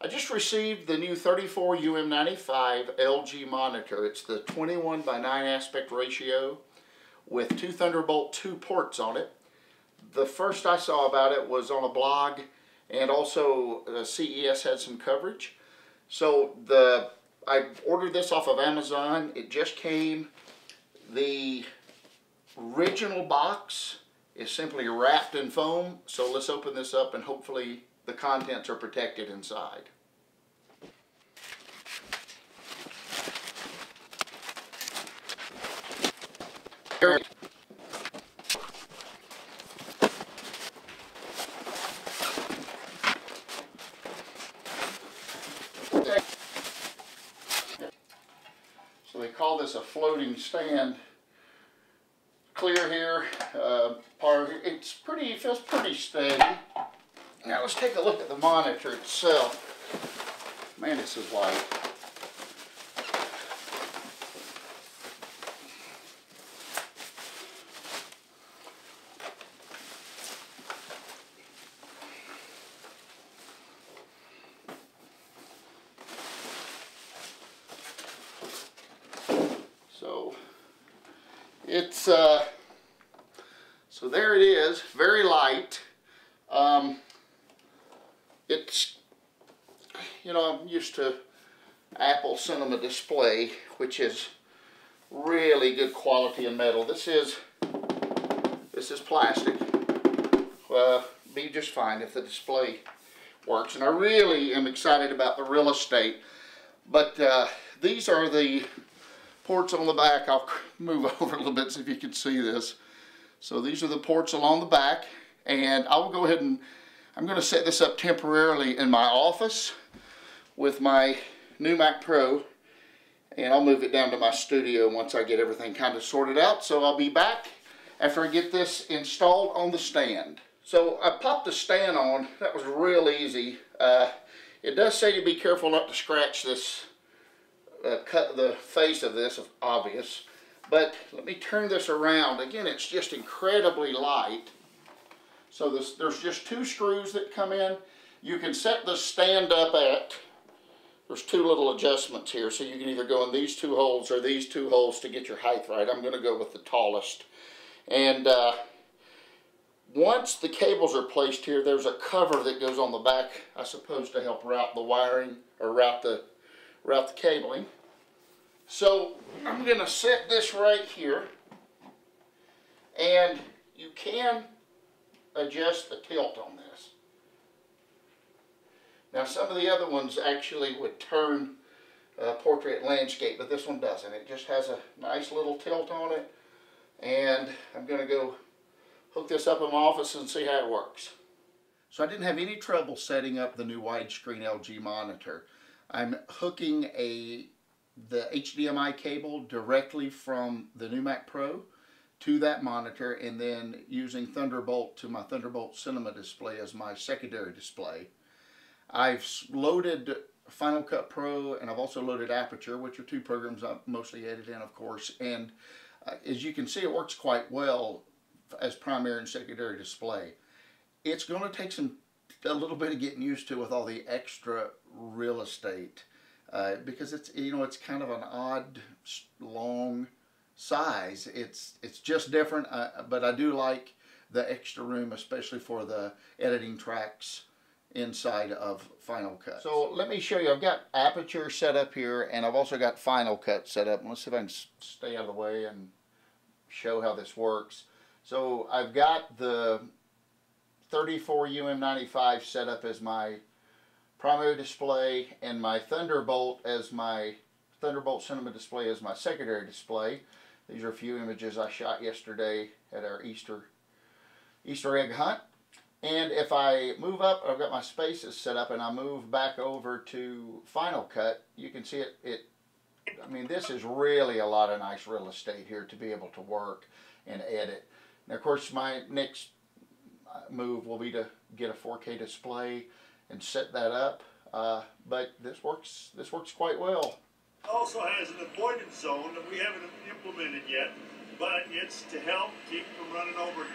I just received the new 34UM95 LG monitor. It's the 21:9 aspect ratio with two Thunderbolt 2 ports on it. The first I saw about it was on a blog, and also CES had some coverage. So I ordered this off of Amazon. It just came. The original box is simply wrapped in foam. So let's open this up and hopefully the contents are protected inside. So they call this a floating stand. Clear here, it feels pretty steady. Now let's take a look at the monitor itself. Man, this is light. So there it is, very light. It's, you know, I'm used to Apple Cinema display, which is really good quality in metal. This is plastic. Well, be just fine if the display works. And I really am excited about the real estate. But these are the ports on the back. I'll move over a little bit so if you can see this. So these are the ports along the back, and I will go ahead and I'm going to set this up temporarily in my office with my nMac Pro, and I'll move it down to my studio once I get everything kind of sorted out. So I'll be back after I get this installed on the stand. So I popped the stand on. That was real easy. It does say to be careful not to scratch this, cut the face of this, obvious. But let me turn this around. Again, it's just incredibly light. So there's just two screws that come in. You can set the stand up at, there's two little adjustments here. So you can either go in these two holes or these two holes to get your height right. I'm going to go with the tallest. And once the cables are placed here, there's a cover that goes on the back, I suppose, to help route the wiring or route the cabling. So I'm going to set this right here, and you can adjust the tilt on this. Now some of the other ones actually would turn portrait landscape, but this one doesn't. It just has a nice little tilt on it, and I'm going to go hook this up in my office and see how it works. So I didn't have any trouble setting up the new widescreen LG monitor. I'm hooking the HDMI cable directly from the nMac Pro to that monitor, and then using Thunderbolt to my Thunderbolt Cinema display as my secondary display. I've loaded Final Cut Pro, and I've also loaded Aperture, which are two programs I mostly edit in, of course. And as you can see, it works quite well as primary and secondary display. It's going to take a little bit of getting used to with all the extra real estate. Because it's kind of an odd long size. It's just different, but I do like the extra room, especially for the editing tracks inside of Final Cut. So let me show you. I've got Aperture set up here, and I've also got Final Cut set up. Let's see if I can stay out of the way and show how this works. So I've got the 34UM95 set up as my primary display, and my Thunderbolt Cinema display as my secondary display. These are a few images I shot yesterday at our Easter egg hunt. And if I move up, I've got my spaces set up, and I move back over to Final Cut, you can see I mean, this is really a lot of nice real estate here to be able to work and edit. Now, of course, my next move will be to get a 4K display and set that up, but this works quite well. It also has an avoidance zone that we haven't implemented yet, but it's to help keep from running over